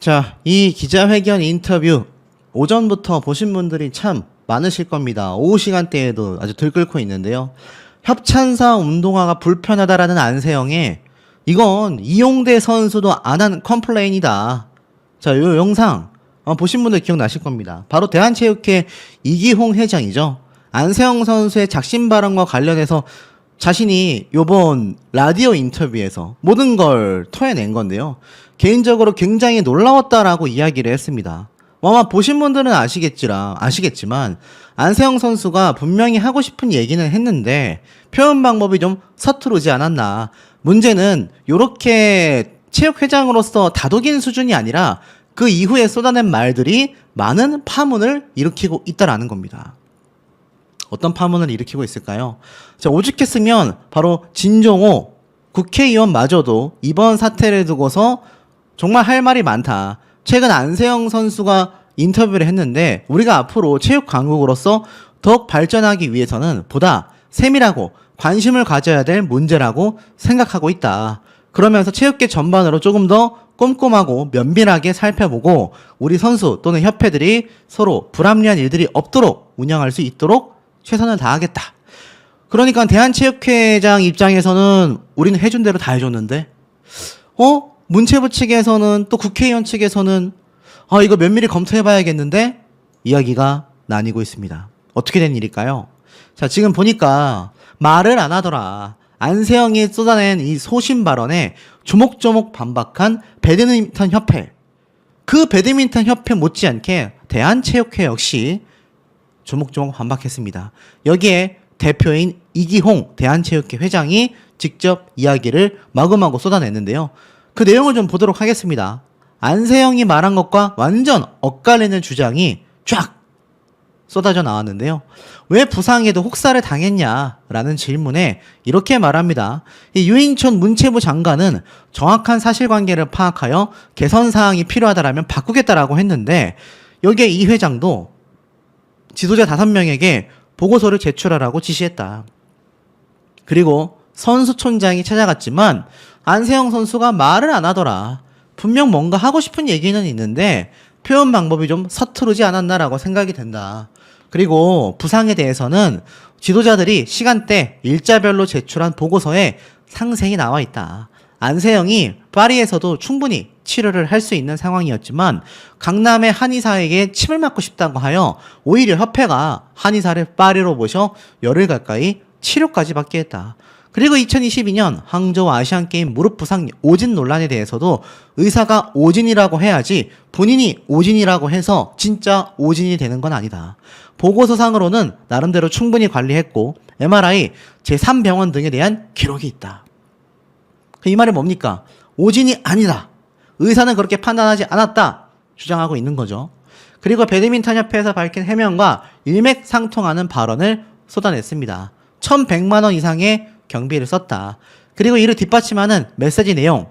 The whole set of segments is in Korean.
자, 이 기자회견 인터뷰 오전부터 보신 분들이 참 많으실 겁니다. 오후 시간대에도 아주 들끓고 있는데요. 협찬사 운동화가 불편하다라는 안세영의 이건 이용대 선수도 안 한 컴플레인이다. 자, 요 영상 보신 분들 기억나실 겁니다. 바로 대한체육회 이기홍 회장이죠. 안세영 선수의 작심 발언과 관련해서 자신이 요번 라디오 인터뷰에서 모든 걸 토해낸 건데요. 개인적으로 굉장히 놀라웠다라고 이야기를 했습니다. 아마 보신 분들은 아시겠지만 안세영 선수가 분명히 하고 싶은 얘기는 했는데 표현 방법이 좀 서투르지 않았나. 문제는 요렇게 체육회장으로서 다독인 수준이 아니라 그 이후에 쏟아낸 말들이 많은 파문을 일으키고 있다라는 겁니다. 어떤 파문을 일으키고 있을까요? 자, 오죽했으면 바로 진종호 국회의원마저도 이번 사태를 두고서 정말 할 말이 많다. 최근 안세영 선수가 인터뷰를 했는데 우리가 앞으로 체육 강국으로서 더욱 발전하기 위해서는 보다 세밀하고 관심을 가져야 될 문제라고 생각하고 있다. 그러면서 체육계 전반으로 조금 더 꼼꼼하고 면밀하게 살펴보고 우리 선수 또는 협회들이 서로 불합리한 일들이 없도록 운영할 수 있도록 최선을 다하겠다. 그러니까 대한체육회장 입장에서는 우리는 해준 대로 다 해줬는데 문체부 측에서는 또 국회의원 측에서는 이거 면밀히 검토해봐야겠는데 이야기가 나뉘고 있습니다. 어떻게 된 일일까요? 자, 지금 보니까 말을 안 하더라. 안세영이 쏟아낸 이 소신 발언에 조목조목 반박한 배드민턴 협회. 그 배드민턴 협회 못지않게 대한체육회 역시 조목조목 반박했습니다. 여기에 대표인 이기홍 대한체육회 회장이 직접 이야기를 마구마구 쏟아냈는데요. 그 내용을 좀 보도록 하겠습니다. 안세영이 말한 것과 완전 엇갈리는 주장이 쫙 쏟아져 나왔는데요. 왜 부상에도 혹사를 당했냐라는 질문에 이렇게 말합니다. 이 유인촌 문체부 장관은 정확한 사실관계를 파악하여 개선사항이 필요하다라면 바꾸겠다라고 했는데 여기에 이 회장도 지도자 5명에게 보고서를 제출하라고 지시했다. 그리고 선수촌장이 찾아갔지만 안세영 선수가 말을 안 하더라. 분명 뭔가 하고 싶은 얘기는 있는데 표현 방법이 좀 서투르지 않았나라고 생각이 된다. 그리고 부상에 대해서는 지도자들이 시간대, 일자별로 제출한 보고서에 상세히 나와 있다. 안세영이 파리에서도 충분히 치료를 할 수 있는 상황이었지만 강남의 한의사에게 침을 맞고 싶다고 하여 오히려 협회가 한의사를 파리로 모셔 열흘 가까이 치료까지 받게 했다. 그리고 2022년 항저우 아시안게임 무릎 부상 오진 논란에 대해서도 의사가 오진이라고 해야지 본인이 오진이라고 해서 진짜 오진이 되는 건 아니다. 보고서상으로는 나름대로 충분히 관리했고 MRI, 제3병원 등에 대한 기록이 있다. 이 말이 뭡니까? 오진이 아니다. 의사는 그렇게 판단하지 않았다. 주장하고 있는 거죠. 그리고 배드민턴 협회에서 밝힌 해명과 일맥상통하는 발언을 쏟아냈습니다. 1,100만 원 이상의 경비를 썼다. 그리고 이를 뒷받침하는 메시지 내용.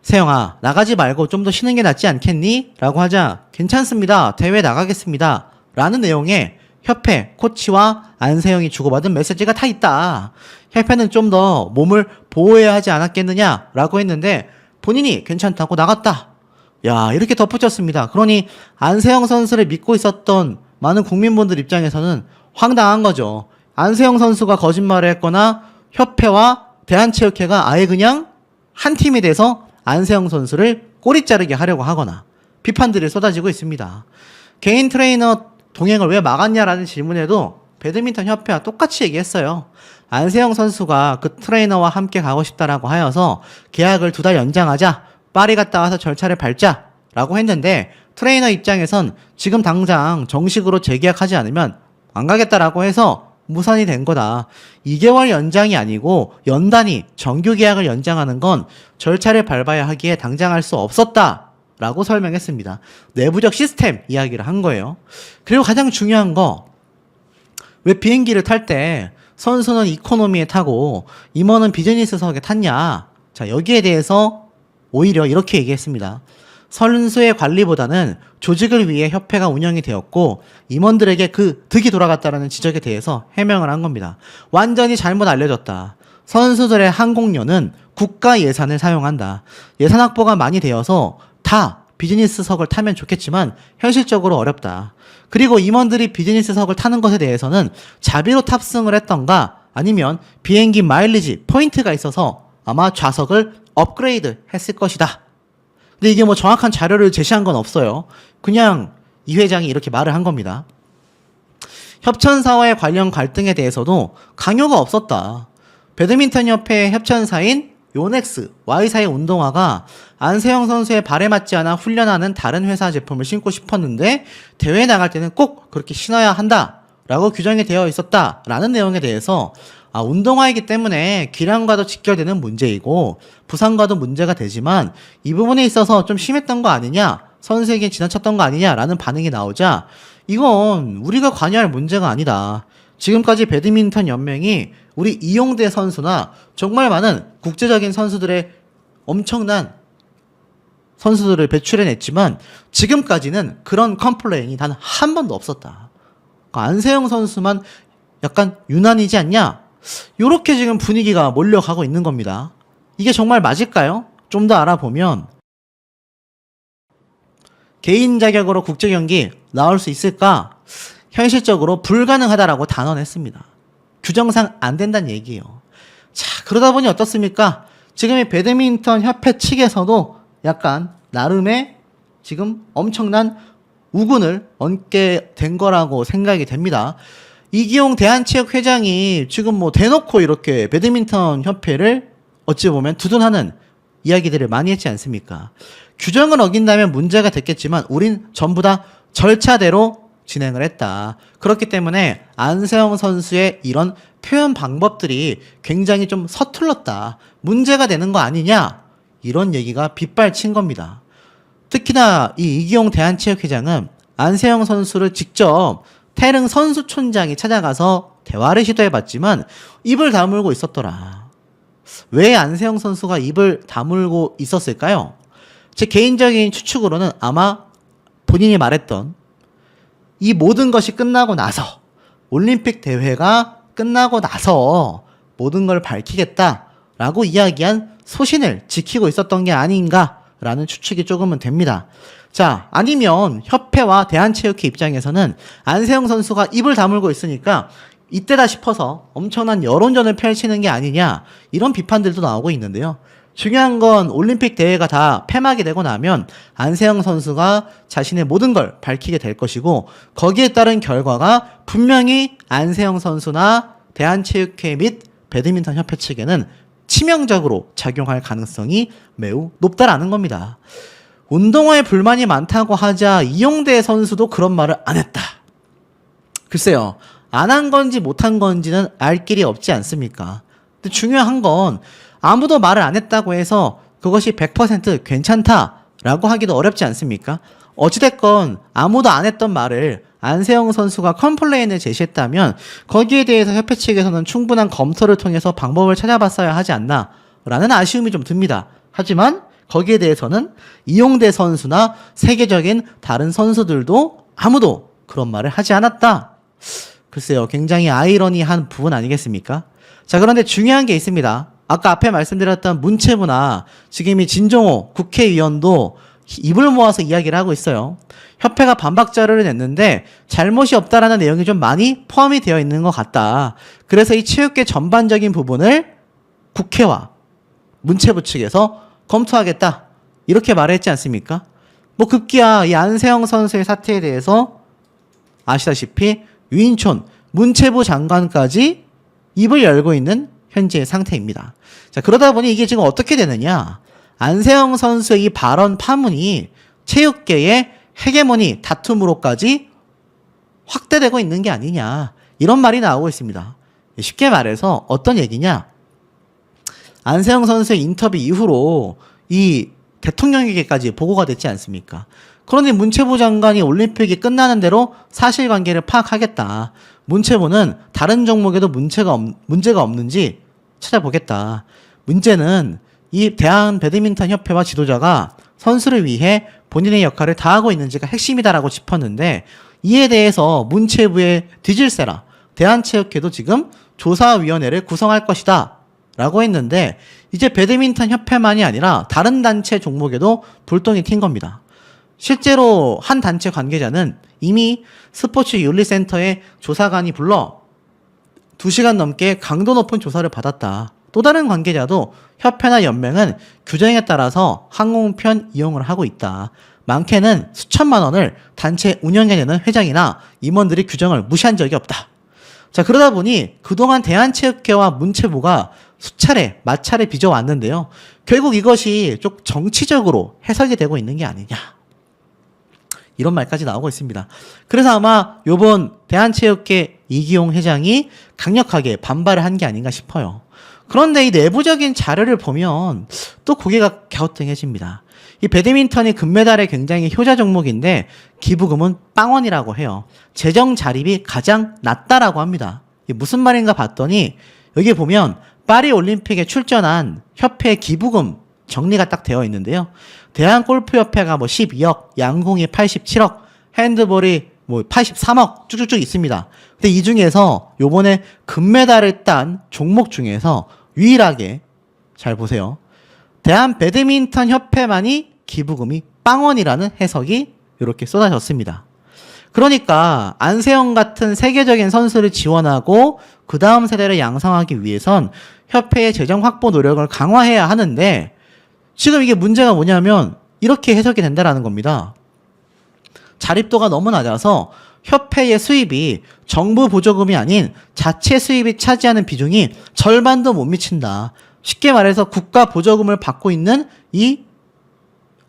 세영아, 나가지 말고 좀 더 쉬는 게 낫지 않겠니? 라고 하자 괜찮습니다. 대회 나가겠습니다. 라는 내용의 협회, 코치와 안세영이 주고받은 메시지가 다 있다. 협회는 좀 더 몸을 보호해야 하지 않았겠느냐? 라고 했는데 본인이 괜찮다고 나갔다. 야, 이렇게 덧붙였습니다. 그러니 안세영 선수를 믿고 있었던 많은 국민분들 입장에서는 황당한 거죠. 안세영 선수가 거짓말을 했거나 협회와 대한체육회가 아예 그냥 한 팀이 돼서 안세영 선수를 꼬리 자르게 하려고 하거나 비판들이 쏟아지고 있습니다. 개인 트레이너 동행을 왜 막았냐라는 질문에도 배드민턴 협회와 똑같이 얘기했어요. 안세영 선수가 그 트레이너와 함께 가고 싶다라고 하여서 계약을 2달 연장하자, 파리 갔다 와서 절차를 밟자라고 했는데 트레이너 입장에선 지금 당장 정식으로 재계약하지 않으면 안 가겠다라고 해서 무산이 된 거다. 2개월 연장이 아니고 연단위 정규 계약을 연장하는 건 절차를 밟아야 하기에 당장 할 수 없었다 라고 설명했습니다. 내부적 시스템 이야기를 한 거예요. 그리고 가장 중요한 거, 왜 비행기를 탈 때 선수는 이코노미에 타고 임원은 비즈니스석에 탔냐. 자, 여기에 대해서 오히려 이렇게 얘기했습니다. 선수의 관리보다는 조직을 위해 협회가 운영이 되었고 임원들에게 그 득이 돌아갔다는 지적에 대해서 해명을 한 겁니다. 완전히 잘못 알려졌다. 선수들의 항공료는 국가 예산을 사용한다. 예산 확보가 많이 되어서 다 비즈니스석을 타면 좋겠지만 현실적으로 어렵다. 그리고 임원들이 비즈니스석을 타는 것에 대해서는 자비로 탑승을 했던가 아니면 비행기 마일리지 포인트가 있어서 아마 좌석을 업그레이드 했을 것이다. 근데 이게 뭐 정확한 자료를 제시한 건 없어요. 그냥 이 회장이 이렇게 말을 한 겁니다. 협찬사와의 관련 갈등에 대해서도 강요가 없었다. 배드민턴협회 협찬사인 요넥스, Y사의 운동화가 안세영 선수의 발에 맞지 않아 훈련하는 다른 회사 제품을 신고 싶었는데 대회에 나갈 때는 꼭 그렇게 신어야 한다 라고 규정이 되어 있었다 라는 내용에 대해서 운동화이기 때문에 기량과도 직결되는 문제이고 부상과도 문제가 되지만 이 부분에 있어서 좀 심했던 거 아니냐, 선수에게 지나쳤던 거 아니냐라는 반응이 나오자 이건 우리가 관여할 문제가 아니다. 지금까지 배드민턴 연맹이 우리 이용대 선수나 정말 많은 국제적인 선수들의 엄청난 선수들을 배출해냈지만 지금까지는 그런 컴플레인이 단 한 번도 없었다. 안세영 선수만 약간 유난이지 않냐? 요렇게 지금 분위기가 몰려가고 있는 겁니다. 이게 정말 맞을까요? 좀 더 알아보면 개인 자격으로 국제 경기 나올 수 있을까? 현실적으로 불가능하다라고 단언했습니다. 규정상 안 된다는 얘기예요. 자, 그러다 보니 어떻습니까? 지금 이 배드민턴 협회 측에서도 약간 나름의 지금 엄청난 우군을 얹게 된 거라고 생각이 됩니다. 이기용 대한체육회장이 지금 뭐 대놓고 이렇게 배드민턴 협회를 어찌 보면 두둔하는 이야기들을 많이 했지 않습니까? 규정을 어긴다면 문제가 됐겠지만 우린 전부 다 절차대로 진행을 했다. 그렇기 때문에 안세영 선수의 이런 표현 방법들이 굉장히 좀 서툴렀다. 문제가 되는 거 아니냐? 이런 얘기가 빗발친 겁니다. 특히나 이 이기용 대한체육회장은 안세영 선수를 직접 태릉 선수촌장이 찾아가서 대화를 시도해봤지만 입을 다물고 있었더라. 왜 안세영 선수가 입을 다물고 있었을까요? 제 개인적인 추측으로는 아마 본인이 말했던 이 모든 것이 끝나고 나서 올림픽 대회가 끝나고 나서 모든 걸 밝히겠다라고 이야기한 소신을 지키고 있었던 게 아닌가라는 추측이 조금은 됩니다. 자, 아니면 협회와 대한체육회 입장에서는 안세영 선수가 입을 다물고 있으니까 이때다 싶어서 엄청난 여론전을 펼치는 게 아니냐 이런 비판들도 나오고 있는데요. 중요한 건 올림픽 대회가 다 폐막이 되고 나면 안세영 선수가 자신의 모든 걸 밝히게 될 것이고 거기에 따른 결과가 분명히 안세영 선수나 대한체육회 및 배드민턴 협회 측에는 치명적으로 작용할 가능성이 매우 높다라는 겁니다. 운동화에 불만이 많다고 하자 이용대 선수도 그런 말을 안 했다. 글쎄요. 안 한 건지 못한 건지는 알 길이 없지 않습니까? 근데 중요한 건 아무도 말을 안 했다고 해서 그것이 100% 괜찮다라고 하기도 어렵지 않습니까? 어찌됐건 아무도 안 했던 말을 안세영 선수가 컴플레인을 제시했다면 거기에 대해서 협회 측에서는 충분한 검토를 통해서 방법을 찾아봤어야 하지 않나 라는 아쉬움이 좀 듭니다. 하지만 거기에 대해서는 이용대 선수나 세계적인 다른 선수들도 아무도 그런 말을 하지 않았다. 글쎄요, 굉장히 아이러니한 부분 아니겠습니까? 자, 그런데 중요한 게 있습니다. 아까 앞에 말씀드렸던 문체부나 지금 이 진종호 국회의원도 입을 모아서 이야기를 하고 있어요. 협회가 반박 자료를 냈는데 잘못이 없다라는 내용이 좀 많이 포함이 되어 있는 것 같다. 그래서 이 체육계 전반적인 부분을 국회와 문체부 측에서 검토하겠다. 이렇게 말했지 않습니까? 뭐 급기야 이 안세영 선수의 사태에 대해서 아시다시피 유인촌 문체부 장관까지 입을 열고 있는 현재의 상태입니다. 자, 그러다 보니 이게 지금 어떻게 되느냐? 안세영 선수의 이 발언 파문이 체육계의 헤게모니 다툼으로까지 확대되고 있는 게 아니냐. 이런 말이 나오고 있습니다. 쉽게 말해서 어떤 얘기냐? 안세영 선수의 인터뷰 이후로 이 대통령에게까지 보고가 됐지 않습니까? 그런데 문체부 장관이 올림픽이 끝나는 대로 사실관계를 파악하겠다. 문체부는 다른 종목에도 문제가 없는지 찾아보겠다. 문제는 이 대한 배드민턴 협회와 지도자가 선수를 위해 본인의 역할을 다하고 있는지가 핵심이다라고 짚었는데 이에 대해서 문체부의 뒤질세라 대한체육회도 지금 조사위원회를 구성할 것이다 라고 했는데 이제 배드민턴 협회만이 아니라 다른 단체 종목에도 불똥이 튄 겁니다. 실제로 한 단체 관계자는 이미 스포츠윤리센터의 조사관이 불러 2시간 넘게 강도 높은 조사를 받았다. 또 다른 관계자도 협회나 연맹은 규정에 따라서 항공편 이용을 하고 있다. 많게는 수천만 원을 단체 운영에 내는 회장이나 임원들이 규정을 무시한 적이 없다. 자, 그러다 보니 그동안 대한체육회와 문체부가 수차례, 마차례 빚어왔는데요. 결국 이것이 좀 정치적으로 해석이 되고 있는 게 아니냐. 이런 말까지 나오고 있습니다. 그래서 아마 요번 대한체육회 이기용 회장이 강력하게 반발을 한 게 아닌가 싶어요. 그런데 이 내부적인 자료를 보면 또 고개가 갸우뚱해집니다. 이 배드민턴이 금메달에 굉장히 효자 종목인데 기부금은 빵원이라고 해요. 재정 자립이 가장 낮다라고 합니다. 이게 무슨 말인가 봤더니 여기 보면 파리 올림픽에 출전한 협회 기부금 정리가 딱 되어 있는데요. 대한골프협회가 뭐 12억, 양궁이 87억, 핸드볼이 뭐 83억 쭉쭉쭉 있습니다. 근데 이 중에서 요번에 금메달을 딴 종목 중에서 유일하게 잘 보세요. 대한 배드민턴 협회만이 기부금이 빵원이라는 해석이 이렇게 쏟아졌습니다. 그러니까 안세영 같은 세계적인 선수를 지원하고 그 다음 세대를 양성하기 위해선 협회의 재정 확보 노력을 강화해야 하는데 지금 이게 문제가 뭐냐면 이렇게 해석이 된다라는 겁니다. 자립도가 너무 낮아서 협회의 수입이 정부 보조금이 아닌 자체 수입이 차지하는 비중이 절반도 못 미친다. 쉽게 말해서 국가 보조금을 받고 있는 이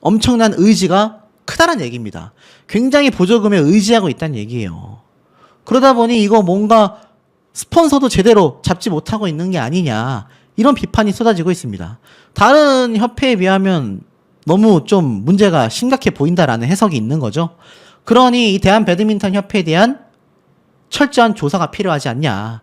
엄청난 의지가 크다는 얘기입니다. 굉장히 보조금에 의지하고 있다는 얘기예요. 그러다 보니 이거 뭔가 스폰서도 제대로 잡지 못하고 있는 게 아니냐. 이런 비판이 쏟아지고 있습니다. 다른 협회에 비하면 너무 좀 문제가 심각해 보인다라는 해석이 있는 거죠. 그러니 이 대한배드민턴협회에 대한 철저한 조사가 필요하지 않냐.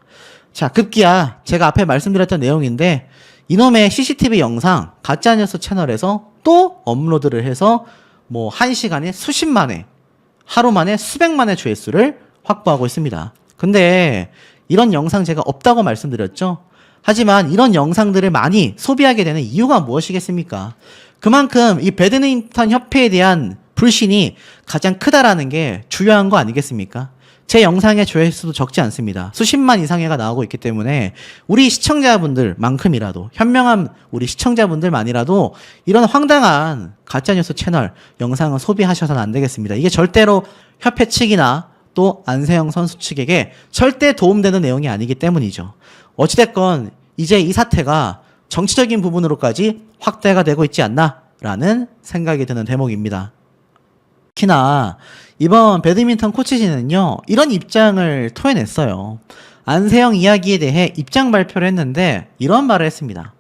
자, 급기야 제가 앞에 말씀드렸던 내용인데 이놈의 CCTV 영상 가짜뉴스 채널에서 또 업로드를 해서 뭐 1시간에 수십만회, 하루 만에 수백만의 조회수를 확보하고 있습니다. 근데 이런 영상 제가 없다고 말씀드렸죠. 하지만 이런 영상들을 많이 소비하게 되는 이유가 무엇이겠습니까? 그만큼 이 배드민턴 협회에 대한 불신이 가장 크다라는 게 중요한 거 아니겠습니까? 제 영상의 조회수도 적지 않습니다. 수십만 이상회가 나오고 있기 때문에 우리 시청자분들만큼이라도 현명한 우리 시청자분들만이라도 이런 황당한 가짜뉴스 채널 영상을 소비하셔서는 안 되겠습니다. 이게 절대로 협회 측이나 또 안세영 선수 측에게 절대 도움되는 내용이 아니기 때문이죠. 어찌됐건 이제 이 사태가 정치적인 부분으로까지 확대가 되고 있지 않나라는 생각이 드는 대목입니다. 특히나 이번 배드민턴 코치진은요 이런 입장을 토해냈어요. 안세영 이야기에 대해 입장 발표를 했는데 이런 말을 했습니다.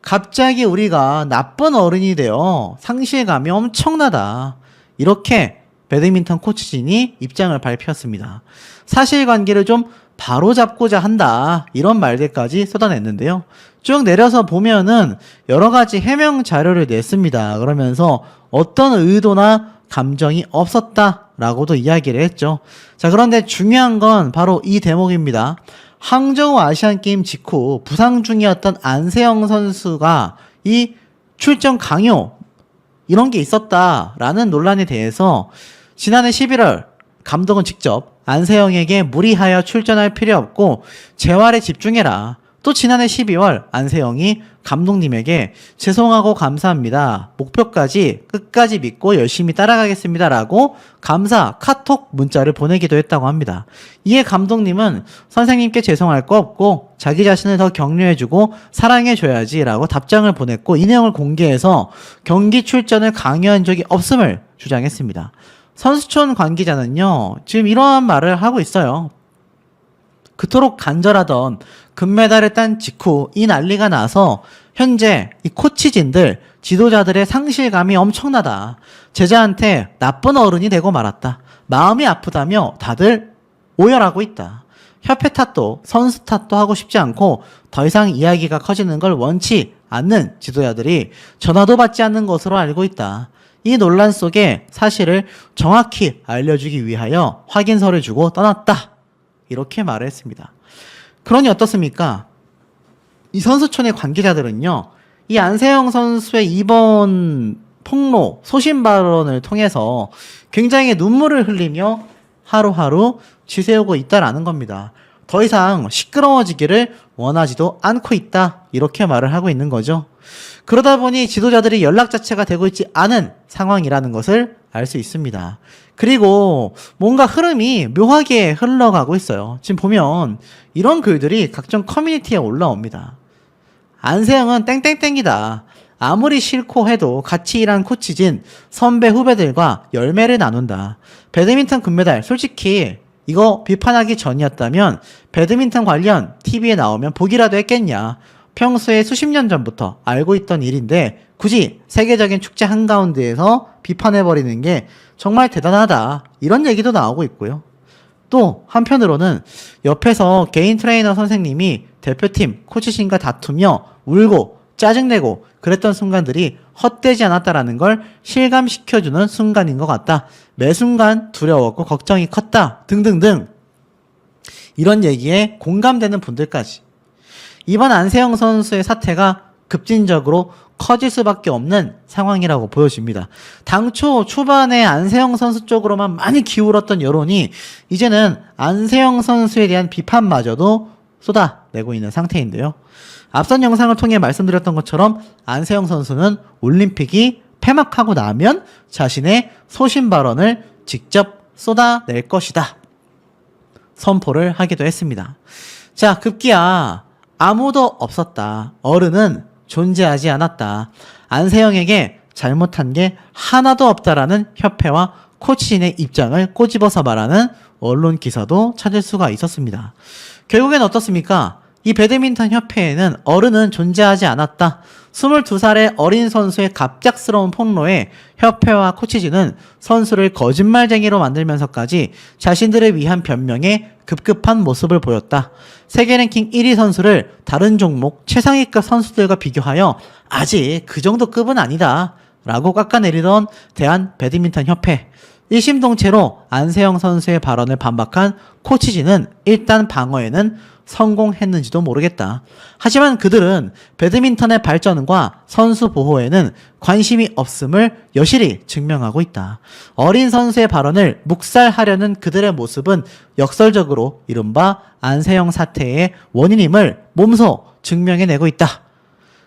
갑자기 우리가 나쁜 어른이 되어 상실감이 엄청나다. 이렇게 배드민턴 코치진이 입장을 발표했습니다. 사실관계를 좀 바로잡고자 한다. 이런 말들까지 쏟아냈는데요. 쭉 내려서 보면은 여러 가지 해명 자료를 냈습니다. 그러면서 어떤 의도나 감정이 없었다라고도 이야기를 했죠. 자, 그런데 중요한 건 바로 이 대목입니다. 항저우 아시안게임 직후 부상 중이었던 안세영 선수가 이 출전 강요 이런 게 있었다라는 논란에 대해서 지난해 11월 감독은 직접 안세영에게 무리하여 출전할 필요 없고 재활에 집중해라. 또 지난해 12월 안세영이 감독님에게 죄송하고 감사합니다. 목표까지 끝까지 믿고 열심히 따라가겠습니다. 라고 감사 카톡 문자를 보내기도 했다고 합니다. 이에 감독님은 선생님께 죄송할 거 없고 자기 자신을 더 격려해주고 사랑해줘야지 라고 답장을 보냈고 이 내용을 공개해서 경기 출전을 강요한 적이 없음을 주장했습니다. 선수촌 관계자는요 지금 이러한 말을 하고 있어요. 그토록 간절하던 금메달을 딴 직후 이 난리가 나서 현재 이 코치진들 지도자들의 상실감이 엄청나다. 제자한테 나쁜 어른이 되고 말았다. 마음이 아프다며 다들 오열하고 있다. 협회 탓도 선수 탓도 하고 싶지 않고 더 이상 이야기가 커지는 걸 원치 않는 지도자들이 전화도 받지 않는 것으로 알고 있다. 이 논란 속에 사실을 정확히 알려주기 위하여 확인서를 주고 떠났다. 이렇게 말을 했습니다. 그러니 어떻습니까? 이 선수촌의 관계자들은요, 이 안세영 선수의 이번 폭로, 소신 발언을 통해서 굉장히 눈물을 흘리며 하루하루 지새우고 있다라는 겁니다. 더 이상 시끄러워지기를 원하지도 않고 있다. 이렇게 말을 하고 있는 거죠. 그러다 보니 지도자들이 연락 자체가 되고 있지 않은 상황이라는 것을 알 수 있습니다. 그리고 뭔가 흐름이 묘하게 흘러가고 있어요. 지금 보면 이런 글들이 각종 커뮤니티에 올라옵니다. 안세영은 땡땡땡이다. 아무리 싫고 해도 같이 일한 코치진 선배 후배들과 열매를 나눈다. 배드민턴 금메달 솔직히 이거 비판하기 전이었다면 배드민턴 관련 TV에 나오면 보기라도 했겠냐. 평소에 수십 년 전부터 알고 있던 일인데 굳이 세계적인 축제 한가운데에서 비판해버리는 게 정말 대단하다. 이런 얘기도 나오고 있고요. 또 한편으로는 옆에서 개인 트레이너 선생님이 대표팀 코치진과 다투며 울고 짜증내고 그랬던 순간들이 헛되지 않았다라는 걸 실감시켜주는 순간인 것 같다. 매 순간 두려웠고 걱정이 컸다. 등등등. 이런 얘기에 공감되는 분들까지. 이번 안세영 선수의 사태가 급진적으로 커질 수밖에 없는 상황이라고 보여집니다. 당초 초반에 안세영 선수 쪽으로만 많이 기울었던 여론이 이제는 안세영 선수에 대한 비판마저도 쏟아내고 있는 상태인데요. 앞선 영상을 통해 말씀드렸던 것처럼 안세영 선수는 올림픽이 폐막하고 나면 자신의 소신 발언을 직접 쏟아낼 것이다. 선포를 하기도 했습니다. 자, 급기야 아무도 없었다. 어른은 존재하지 않았다. 안세영에게 잘못한 게 하나도 없다라는 협회와 코치진의 입장을 꼬집어서 말하는 언론 기사도 찾을 수가 있었습니다. 결국엔 어떻습니까? 이 배드민턴 협회에는 어른은 존재하지 않았다. 22살의 어린 선수의 갑작스러운 폭로에 협회와 코치진은 선수를 거짓말쟁이로 만들면서까지 자신들을 위한 변명에 급급한 모습을 보였다. 세계 랭킹 1위 선수를 다른 종목 최상위급 선수들과 비교하여 아직 그 정도 급은 아니다. 라고 깎아내리던 대한 배드민턴 협회. 일심동체로 안세영 선수의 발언을 반박한 코치진은 일단 방어에는 성공했는지도 모르겠다. 하지만 그들은 배드민턴의 발전과 선수 보호에는 관심이 없음을 여실히 증명하고 있다. 어린 선수의 발언을 묵살하려는 그들의 모습은 역설적으로 이른바 안세영 사태의 원인임을 몸소 증명해내고 있다.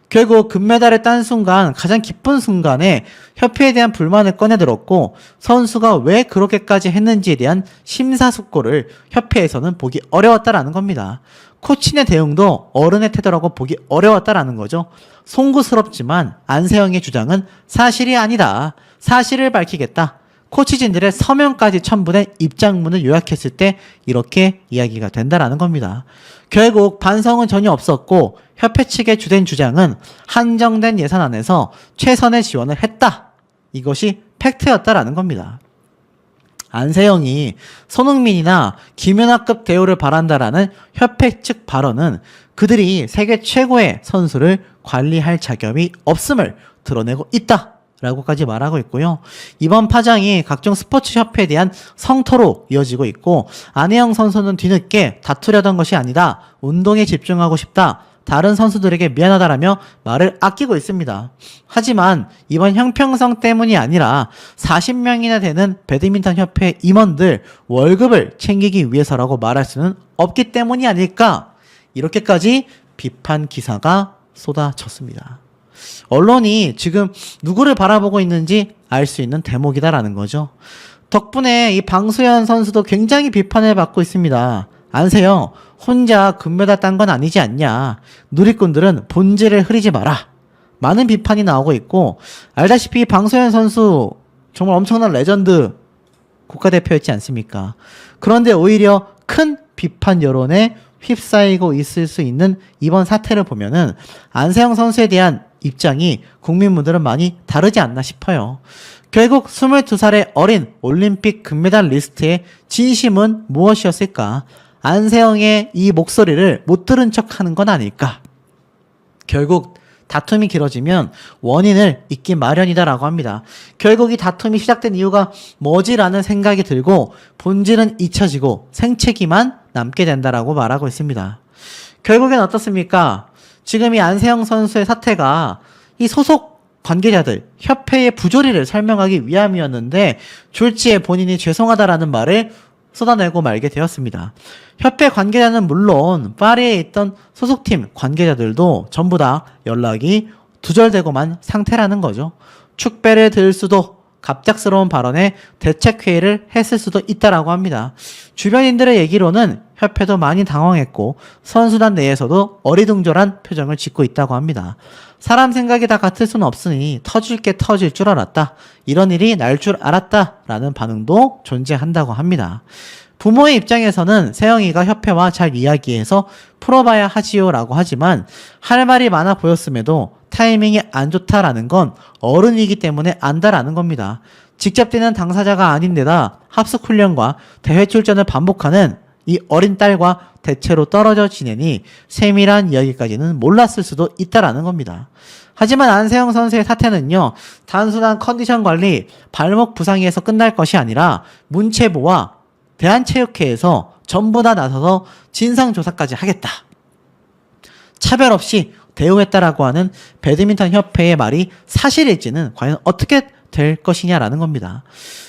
결국 금메달을 딴 순간 가장 기쁜 순간에 협회에 대한 불만을 꺼내들었고 선수가 왜 그렇게까지 했는지에 대한 심사숙고를 협회에서는 보기 어려웠다라는 겁니다. 코치의 대응도 어른의 태도라고 보기 어려웠다라는 거죠. 송구스럽지만 안세영의 주장은 사실이 아니다. 사실을 밝히겠다. 코치진들의 서명까지 첨부된 입장문을 요약했을 때 이렇게 이야기가 된다라는 겁니다. 결국 반성은 전혀 없었고 협회 측의 주된 주장은 한정된 예산 안에서 최선의 지원을 했다. 이것이 팩트였다라는 겁니다. 안세영이 손흥민이나 김연아급 대우를 바란다라는 협회 측 발언은 그들이 세계 최고의 선수를 관리할 자격이 없음을 드러내고 있다. 라고까지 말하고 있고요. 이번 파장이 각종 스포츠 협회에 대한 성토로 이어지고 있고 안혜영 선수는 뒤늦게 다투려던 것이 아니다. 운동에 집중하고 싶다. 다른 선수들에게 미안하다라며 말을 아끼고 있습니다. 하지만 이번 형평성 때문이 아니라 40명이나 되는 배드민턴 협회 임원들 월급을 챙기기 위해서라고 말할 수는 없기 때문이 아닐까. 이렇게까지 비판 기사가 쏟아졌습니다. 언론이 지금 누구를 바라보고 있는지 알 수 있는 대목이다라는 거죠. 덕분에 이 방수현 선수도 굉장히 비판을 받고 있습니다. 안세영 혼자 금메달 딴 건 아니지 않냐. 누리꾼들은 본질을 흐리지 마라. 많은 비판이 나오고 있고 알다시피 방수현 선수 정말 엄청난 레전드 국가대표였지 않습니까? 그런데 오히려 큰 비판 여론에 휩싸이고 있을 수 있는 이번 사태를 보면은 안세영 선수에 대한 입장이 국민분들은 많이 다르지 않나 싶어요. 결국 22살의 어린 올림픽 금메달 리스트의 진심은 무엇이었을까? 안세영의 이 목소리를 못 들은 척 하는 건 아닐까? 결국 다툼이 길어지면 원인을 잊기 마련이다라고 합니다. 결국 이 다툼이 시작된 이유가 뭐지라는 생각이 들고 본질은 잊혀지고 생채기만 남게 된다라고 말하고 있습니다. 결국엔 어떻습니까? 지금 이 안세영 선수의 사태가 이 소속 관계자들, 협회의 부조리를 설명하기 위함이었는데 졸지에 본인이 죄송하다라는 말을 쏟아내고 말게 되었습니다. 협회 관계자는 물론 파리에 있던 소속팀 관계자들도 전부 다 연락이 두절되고만 상태라는 거죠. 축배를 들 수도 갑작스러운 발언에 대책회의를 했을 수도 있다라고 합니다. 주변인들의 얘기로는 협회도 많이 당황했고 선수단 내에서도 어리둥절한 표정을 짓고 있다고 합니다. 사람 생각이 다 같을 수는 없으니 터질 게 터질 줄 알았다. 이런 일이 날 줄 알았다. 라는 반응도 존재한다고 합니다. 부모의 입장에서는 세영이가 협회와 잘 이야기해서 풀어봐야 하지요 라고 하지만 할 말이 많아 보였음에도 타이밍이 안 좋다라는 건 어른이기 때문에 안다라는 겁니다. 직접 뛰는 당사자가 아닌데다 합숙훈련과 대회 출전을 반복하는 이 어린 딸과 대체로 떨어져 지내니 세밀한 이야기까지는 몰랐을 수도 있다라는 겁니다. 하지만 안세영 선수의 사태는요, 단순한 컨디션 관리, 발목 부상에서 끝날 것이 아니라 문체부와 대한체육회에서 전부 다 나서서 진상조사까지 하겠다. 차별 없이 대우했다라고 하는 배드민턴 협회의 말이 사실일지는 과연 어떻게 될 것이냐라는 겁니다.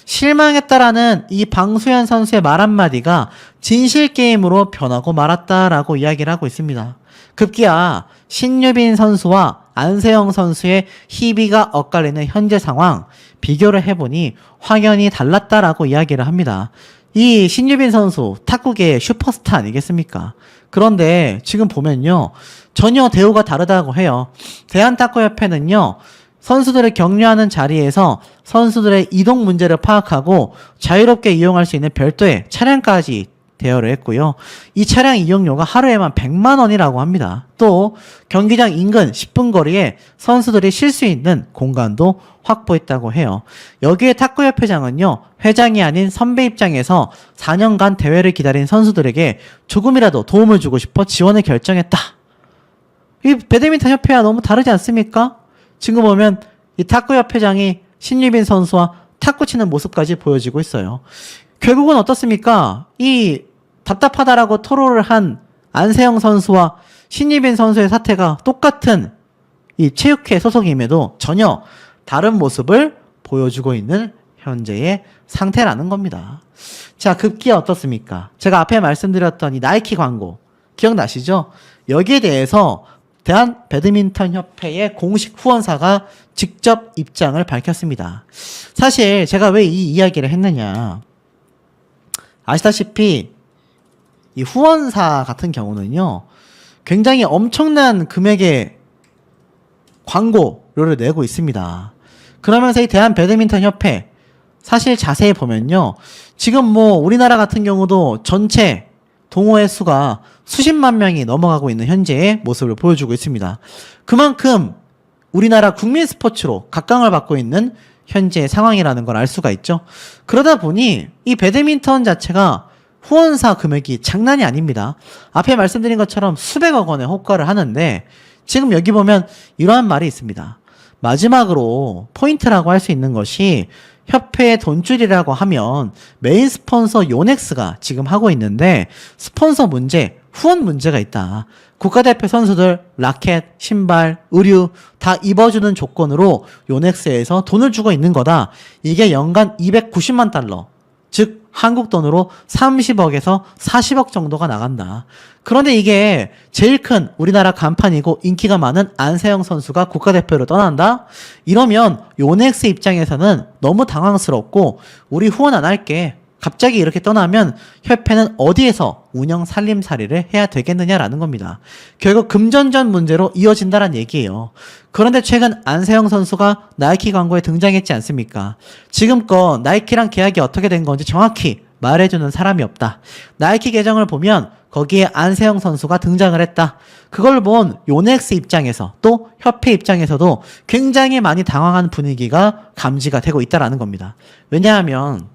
실망했다라는 이 방수현 선수의 말 한마디가 진실게임으로 변하고 말았다라고 이야기를 하고 있습니다. 급기야 신유빈 선수와 안세영 선수의 희비가 엇갈리는 현재 상황 비교를 해보니 확연히 달랐다라고 이야기를 합니다. 이 신유빈 선수 탁구계의 슈퍼스타 아니겠습니까? 그런데 지금 보면요, 전혀 대우가 다르다고 해요. 대한탁구협회는요, 선수들을 격려하는 자리에서 선수들의 이동 문제를 파악하고 자유롭게 이용할 수 있는 별도의 차량까지 대여를 했고요. 이 차량 이용료가 하루에만 100만 원이라고 합니다. 또 경기장 인근 10분 거리에 선수들이 쉴 수 있는 공간도 확보했다고 해요. 여기에 탁구협회장은요, 회장이 아닌 선배 입장에서 4년간 대회를 기다린 선수들에게 조금이라도 도움을 주고 싶어 지원을 결정했다. 이 배드민턴 협회와 너무 다르지 않습니까? 지금 보면 이 탁구협회장이 신유빈 선수와 탁구 치는 모습까지 보여지고 있어요. 결국은 어떻습니까? 이 답답하다라고 토로를 한 안세영 선수와 신유빈 선수의 사태가 똑같은 이 체육회 소속임에도 전혀 다른 모습을 보여주고 있는 현재의 상태라는 겁니다. 자, 급기야 어떻습니까? 제가 앞에 말씀드렸던 이 나이키 광고 기억나시죠? 여기에 대해서 대한 배드민턴 협회의 공식 후원사가 직접 입장을 밝혔습니다. 사실 제가 왜 이 이야기를 했느냐, 아시다시피 이 후원사 같은 경우는요, 굉장히 엄청난 금액의 광고료를 내고 있습니다. 그러면서 이 대한 배드민턴 협회 사실 자세히 보면요, 지금 뭐 우리나라 같은 경우도 전체 동호회 수가 수십만 명이 넘어가고 있는 현재의 모습을 보여주고 있습니다. 그만큼 우리나라 국민 스포츠로 각광을 받고 있는 현재의 상황이라는 걸 알 수가 있죠. 그러다 보니 이 배드민턴 자체가 후원사 금액이 장난이 아닙니다. 앞에 말씀드린 것처럼 수백억 원의 호가를 하는데 지금 여기 보면 이러한 말이 있습니다. 마지막으로 포인트라고 할 수 있는 것이 협회의 돈줄이라고 하면 메인 스폰서 요넥스가 지금 하고 있는데 스폰서 문제, 후원 문제가 있다. 국가대표 선수들 라켓, 신발, 의류 다 입어주는 조건으로 요넥스에서 돈을 주고 있는 거다. 이게 연간 290만 달러, 즉 한국 돈으로 30억에서 40억 정도가 나간다. 그런데 이게 제일 큰 우리나라 간판이고 인기가 많은 안세영 선수가 국가대표로 떠난다? 이러면 요넥스 입장에서는 너무 당황스럽고 우리 후원 안 할게. 갑자기 이렇게 떠나면 협회는 어디에서 운영 살림살이를 해야 되겠느냐라는 겁니다. 결국 금전전 문제로 이어진다는 얘기예요. 그런데 최근 안세영 선수가 나이키 광고에 등장했지 않습니까? 지금껏 나이키랑 계약이 어떻게 된 건지 정확히 말해주는 사람이 없다. 나이키 계정을 보면 거기에 안세영 선수가 등장을 했다. 그걸 본 요넥스 입장에서 또 협회 입장에서도 굉장히 많이 당황한 분위기가 감지가 되고 있다는 겁니다. 왜냐하면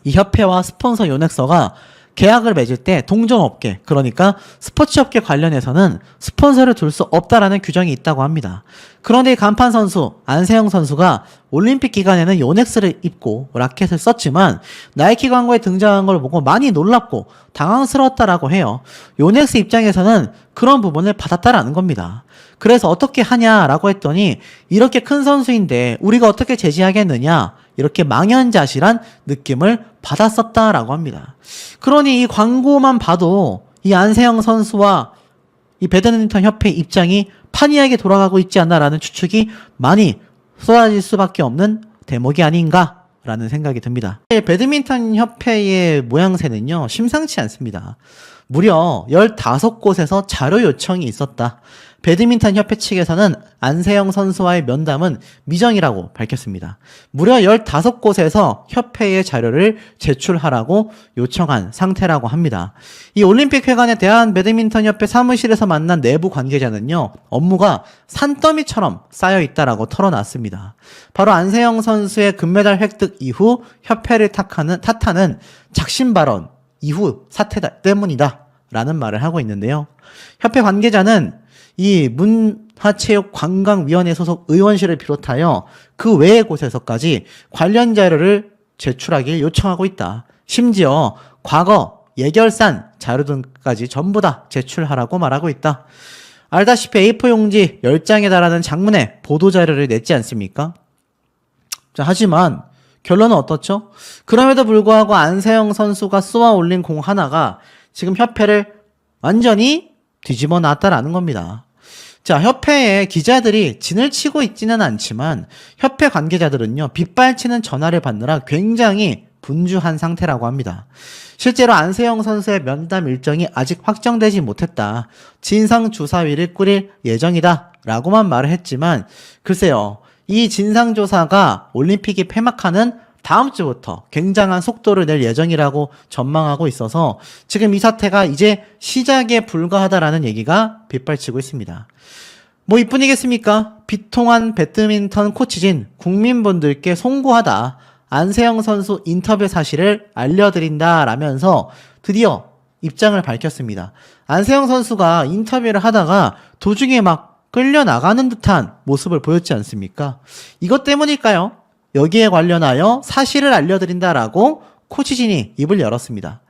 이 협회와 스폰서 요넥서가 계약을 맺을 때 동종업계, 그러니까 스포츠업계 관련해서는 스폰서를 둘 수 없다라는 규정이 있다고 합니다. 그런데 이 간판 선수 안세영 선수가 올림픽 기간에는 요넥스를 입고 라켓을 썼지만 나이키 광고에 등장한 걸 보고 많이 놀랍고 당황스러웠다라고 해요. 요넥스 입장에서는 그런 부분을 받았다라는 겁니다. 그래서 어떻게 하냐라고 했더니 이렇게 큰 선수인데 우리가 어떻게 제지하겠느냐, 이렇게 망연자실한 느낌을 받았었다라고 합니다. 그러니 이 광고만 봐도 이 안세영 선수와 이 배드민턴 협회 입장이 판이하게 돌아가고 있지 않나라는 추측이 많이 쏟아질 수밖에 없는 대목이 아닌가라는 생각이 듭니다. 배드민턴 협회의 모양새는요, 심상치 않습니다. 무려 15곳에서 자료 요청이 있었다. 배드민턴 협회 측에서는 안세영 선수와의 면담은 미정이라고 밝혔습니다. 무려 15곳에서 협회의 자료를 제출하라고 요청한 상태라고 합니다. 이 올림픽회관의 대한배드민턴협회 사무실에서 만난 내부 관계자는요, 업무가 산더미처럼 쌓여 있다라고 털어놨습니다. 바로 안세영 선수의 금메달 획득 이후 협회를 탓하는 작심 발언 이후 사태 때문이다 라는 말을 하고 있는데요. 협회 관계자는 이 문화체육관광위원회 소속 의원실을 비롯하여 그 외의 곳에서까지 관련 자료를 제출하길 요청하고 있다. 심지어 과거 예결산 자료 등까지 전부 다 제출하라고 말하고 있다. 알다시피 A4 용지 10장에 달하는 장문의 보도자료를 냈지 않습니까? 자, 하지만 결론은 어떻죠? 그럼에도 불구하고 안세영 선수가 쏘아 올린 공 하나가 지금 협회를 완전히 뒤집어 놨다라는 겁니다. 자, 협회에 기자들이 진을 치고 있지는 않지만 협회 관계자들은요, 빗발치는 전화를 받느라 굉장히 분주한 상태라고 합니다. 실제로 안세영 선수의 면담 일정이 아직 확정되지 못했다. 진상조사위를 꾸릴 예정이다 라고만 말을 했지만, 글쎄요, 이 진상조사가 올림픽이 폐막하는 다음 주부터 굉장한 속도를 낼 예정이라고 전망하고 있어서 지금 이 사태가 이제 시작에 불과하다라는 얘기가 빗발치고 있습니다. 뭐 이뿐이겠습니까? 비통한 배드민턴 코치진 국민분들께 송구하다. 안세영 선수 인터뷰 사실을 알려드린다 라면서 드디어 입장을 밝혔습니다. 안세영 선수가 인터뷰를 하다가 도중에 막 끌려나가는 듯한 모습을 보였지 않습니까? 이것 때문일까요? 여기에 관련하여 사실을 알려드린다라고 코치진이 입을 열었습니다.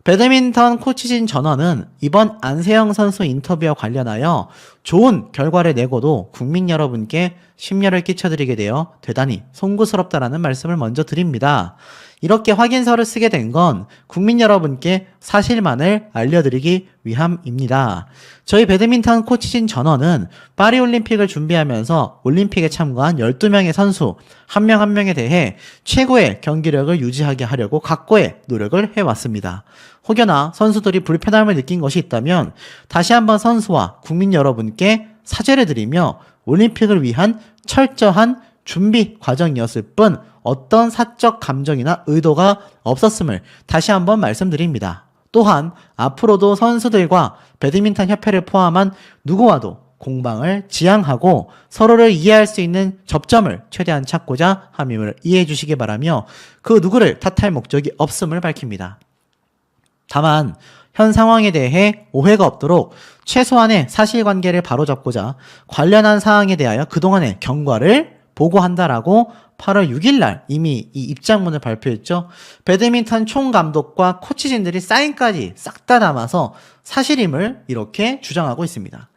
배드민턴 코치진 전원은 이번 안세영 선수 인터뷰와 관련하여 좋은 결과를 내고도 국민 여러분께 심려를 끼쳐드리게 되어 대단히 송구스럽다라는 말씀을 먼저 드립니다. 이렇게 확인서를 쓰게 된 건 국민 여러분께 사실만을 알려드리기 위함입니다. 저희 배드민턴 코치진 전원은 파리올림픽을 준비하면서 올림픽에 참가한 12명의 선수 한 명 한 명에 대해 최고의 경기력을 유지하게 하려고 각고의 노력을 해왔습니다. 혹여나 선수들이 불편함을 느낀 것이 있다면 다시 한번 선수와 국민 여러분께 사죄를 드리며 올림픽을 위한 철저한 준비 과정이었을 뿐 어떤 사적 감정이나 의도가 없었음을 다시 한번 말씀드립니다. 또한 앞으로도 선수들과 배드민턴 협회를 포함한 누구와도 공방을 지향하고 서로를 이해할 수 있는 접점을 최대한 찾고자 함임을 이해해 주시기 바라며 그 누구를 탓할 목적이 없음을 밝힙니다. 다만 현 상황에 대해 오해가 없도록 최소한의 사실관계를 바로잡고자 관련한 사항에 대하여 그동안의 경과를 보고한다라고 8월 6일 날 이미 이 입장문을 발표했죠. 배드민턴 총감독과 코치진들이 사인까지 싹 다 담아서 사실임을 이렇게 주장하고 있습니다.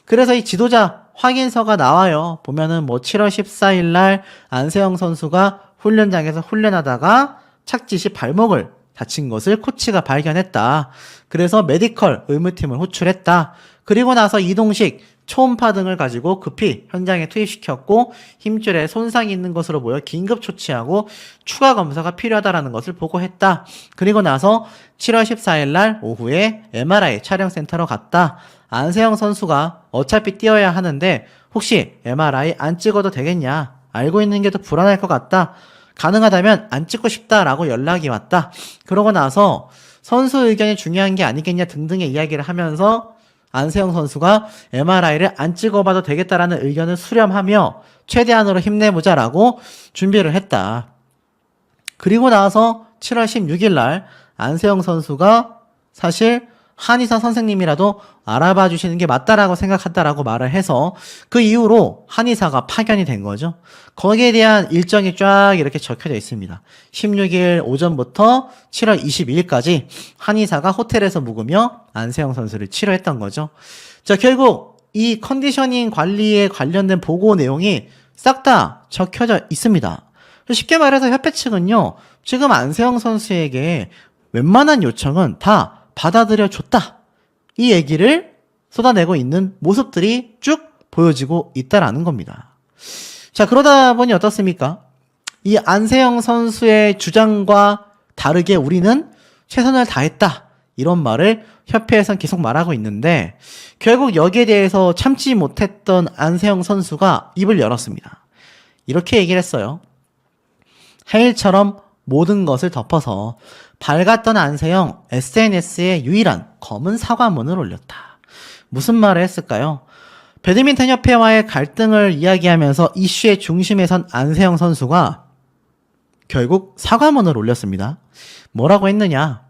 그래서 이 지도자 확인서가 나와요. 보면은 뭐 7월 14일 날 안세영 선수가 훈련장에서 훈련하다가 착지 시 발목을 다친 것을 코치가 발견했다. 그래서 메디컬 의무팀을 호출했다. 그리고 나서 이동식 초음파 등을 가지고 급히 현장에 투입시켰고 힘줄에 손상이 있는 것으로 보여 긴급 조치하고 추가 검사가 필요하다라는 것을 보고했다. 그리고 나서 7월 14일 날 오후에 MRI 촬영센터로 갔다. 안세영 선수가 어차피 뛰어야 하는데 혹시 MRI 안 찍어도 되겠냐? 알고 있는 게 더 불안할 것 같다. 가능하다면 안 찍고 싶다라고 연락이 왔다. 그러고 나서 선수 의견이 중요한 게 아니겠냐 등등의 이야기를 하면서 안세영 선수가 MRI를 안 찍어봐도 되겠다라는 의견을 수렴하며 최대한으로 힘내보자라고 준비를 했다. 그리고 나서 7월 16일 날 안세영 선수가 사실 한의사 선생님이라도 알아봐 주시는 게 맞다라고 생각한다라고 말을 해서 그 이후로 한의사가 파견이 된 거죠. 거기에 대한 일정이 쫙 이렇게 적혀져 있습니다. 16일 오전부터 7월 22일까지 한의사가 호텔에서 묵으며 안세영 선수를 치료했던 거죠. 자, 결국 이 컨디셔닝 관리에 관련된 보고 내용이 싹 다 적혀져 있습니다. 쉽게 말해서 협회 측은요, 지금 안세영 선수에게 웬만한 요청은 다 받아들여 줬다. 이 얘기를 쏟아내고 있는 모습들이 쭉 보여지고 있다라는 겁니다. 자, 그러다 보니 어떻습니까? 이 안세영 선수의 주장과 다르게 우리는 최선을 다했다. 이런 말을 협회에선 계속 말하고 있는데 결국 여기에 대해서 참지 못했던 안세영 선수가 입을 열었습니다. 이렇게 얘기를 했어요. 해일처럼 모든 것을 덮어서 밝았던 안세영 SNS에 유일한 검은 사과문을 올렸다. 무슨 말을 했을까요? 배드민턴 협회와의 갈등을 이야기하면서 이슈의 중심에 선 안세영 선수가 결국 사과문을 올렸습니다. 뭐라고 했느냐?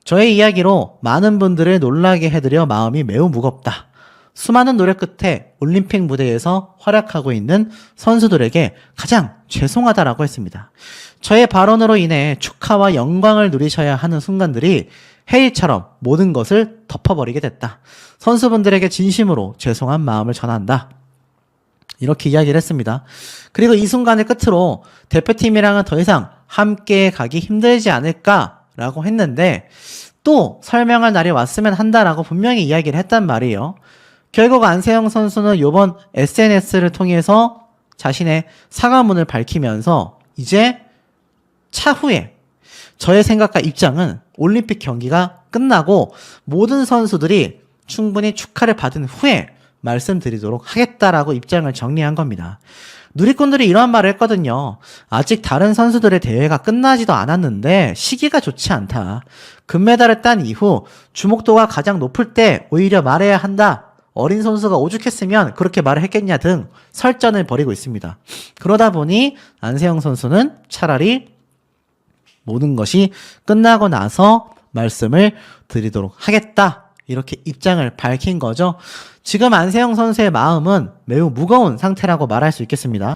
저의 이야기로 많은 분들을 놀라게 해드려 마음이 매우 무겁다. 수많은 노력 끝에 올림픽 무대에서 활약하고 있는 선수들에게 가장 죄송하다라고 했습니다. 저의 발언으로 인해 축하와 영광을 누리셔야 하는 순간들이 해일처럼 모든 것을 덮어버리게 됐다. 선수분들에게 진심으로 죄송한 마음을 전한다. 이렇게 이야기를 했습니다. 그리고 이 순간을 끝으로 대표팀이랑은 더 이상 함께 가기 힘들지 않을까라고 했는데 또 설명할 날이 왔으면 한다라고 분명히 이야기를 했단 말이에요. 결국 안세영 선수는 이번 SNS를 통해서 자신의 사과문을 밝히면서 이제 차후에 저의 생각과 입장은 올림픽 경기가 끝나고 모든 선수들이 충분히 축하를 받은 후에 말씀드리도록 하겠다라고 입장을 정리한 겁니다. 누리꾼들이 이러한 말을 했거든요. 아직 다른 선수들의 대회가 끝나지도 않았는데 시기가 좋지 않다. 금메달을 딴 이후 주목도가 가장 높을 때 오히려 말해야 한다. 어린 선수가 오죽했으면 그렇게 말을 했겠냐 등 설전을 벌이고 있습니다. 그러다 보니 안세영 선수는 차라리 모든 것이 끝나고 나서 말씀을 드리도록 하겠다. 이렇게 입장을 밝힌 거죠. 지금 안세영 선수의 마음은 매우 무거운 상태라고 말할 수 있겠습니다.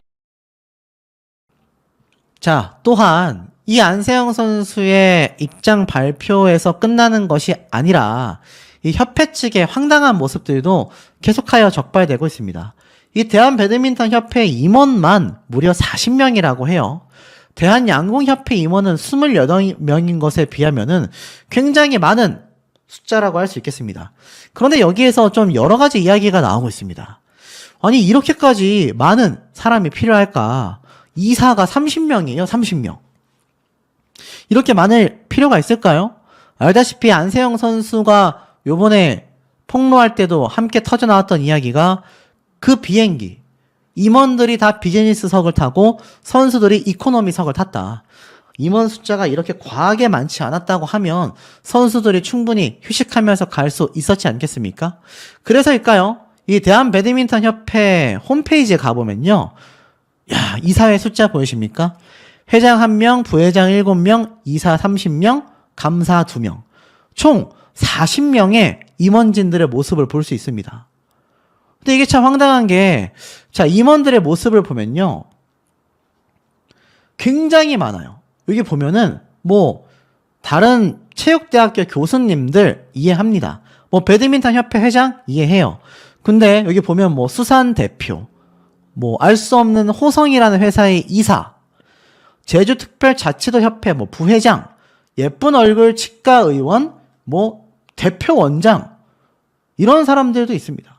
자, 또한 이 안세영 선수의 입장 발표에서 끝나는 것이 아니라 이 협회 측의 황당한 모습들도 계속하여 적발되고 있습니다. 이 대한배드민턴협회 임원만 무려 40명이라고 해요. 대한양궁협회 임원은 28명인 것에 비하면은 굉장히 많은 숫자라고 할 수 있겠습니다. 그런데 여기에서 좀 여러 가지 이야기가 나오고 있습니다. 아니, 이렇게까지 많은 사람이 필요할까? 이사가 30명이에요, 30명. 이렇게 많을 필요가 있을까요? 알다시피 안세영 선수가 요번에 폭로할 때도 함께 터져 나왔던 이야기가 그 비행기, 임원들이 다 비즈니스석을 타고 선수들이 이코노미석을 탔다. 임원 숫자가 이렇게 과하게 많지 않았다고 하면 선수들이 충분히 휴식하면서 갈 수 있었지 않겠습니까? 그래서일까요? 이 대한배드민턴협회 홈페이지에 가보면요. 야, 이사회 숫자 보이십니까? 회장 1명, 부회장 7명, 이사 30명, 감사 2명. 총 40명의 임원진들의 모습을 볼 수 있습니다. 근데 이게 참 황당한 게, 자, 임원들의 모습을 보면요. 굉장히 많아요. 여기 보면은, 다른 체육대학교 교수님들 이해합니다. 배드민턴 협회 회장 이해해요. 근데 여기 보면 수산 대표, 알 수 없는 호성이라는 회사의 이사, 제주특별자치도 협회 부회장, 예쁜 얼굴 치과 의원, 대표 원장, 이런 사람들도 있습니다.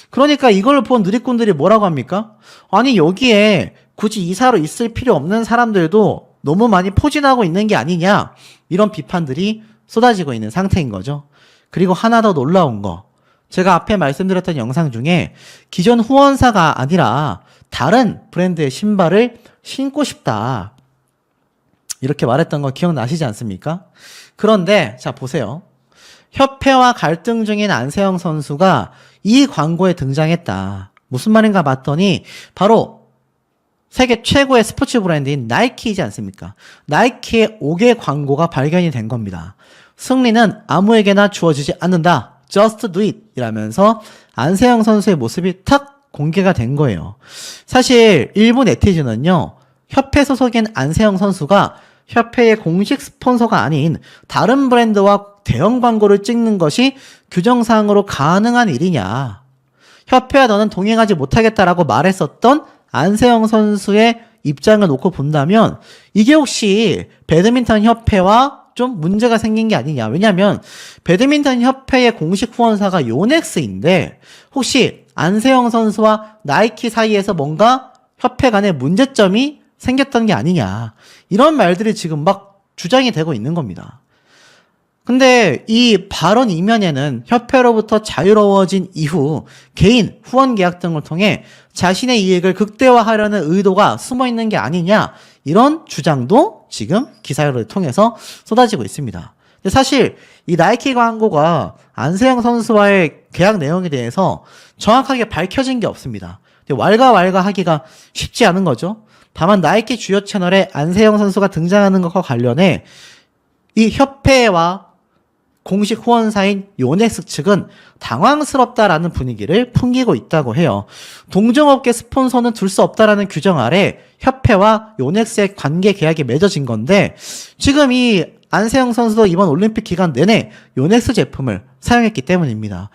그러니까 이걸 본 누리꾼들이 뭐라고 합니까? 아니, 여기에 굳이 이사로 있을 필요 없는 사람들도 너무 많이 포진하고 있는 게 아니냐, 이런 비판들이 쏟아지고 있는 상태인 거죠. 그리고 하나 더 놀라운 거, 제가 앞에 말씀드렸던 영상 중에 기존 후원사가 아니라 다른 브랜드의 신발을 신고 싶다, 이렇게 말했던 거 기억나시지 않습니까? 그런데 자, 보세요. 협회와 갈등 중인 안세영 선수가 이 광고에 등장했다. 무슨 말인가 봤더니 바로 세계 최고의 스포츠 브랜드인 나이키이지 않습니까? 나이키의 5개 광고가 발견이 된 겁니다. 승리는 아무에게나 주어지지 않는다. Just do it 이라면서 안세영 선수의 모습이 탁 공개가 된 거예요. 사실 일부 네티즌은요. 협회 소속인 안세영 선수가 협회의 공식 스폰서가 아닌 다른 브랜드와 대형 광고를 찍는 것이 규정상으로 가능한 일이냐. 협회와 너는 동행하지 못하겠다라고 말했었던 안세영 선수의 입장을 놓고 본다면 이게 혹시 배드민턴 협회와 좀 문제가 생긴 게 아니냐. 왜냐면 배드민턴 협회의 공식 후원사가 요넥스인데 혹시 안세영 선수와 나이키 사이에서 뭔가 협회 간에 문제점이 생겼던 게 아니냐. 이런 말들이 지금 막 주장이 되고 있는 겁니다. 근데 이 발언 이면에는 협회로부터 자유로워진 이후 개인, 후원 계약 등을 통해 자신의 이익을 극대화하려는 의도가 숨어 있는 게 아니냐. 이런 주장도 지금 기사를 통해서 쏟아지고 있습니다. 근데 사실 이 나이키 광고가 안세영 선수와의 계약 내용에 대해서 정확하게 밝혀진 게 없습니다. 근데 왈가왈가 하기가 쉽지 않은 거죠. 다만 나이키 주요 채널에 안세영 선수가 등장하는 것과 관련해 이 협회와 공식 후원사인 요넥스 측은 당황스럽다라는 분위기를 풍기고 있다고 해요. 동종업계 스폰서는 둘 수 없다라는 규정 아래 협회와 요넥스의 관계 계약이 맺어진 건데 지금 이 안세영 선수도 이번 올림픽 기간 내내 요넥스 제품을 사용했기 때문입니다.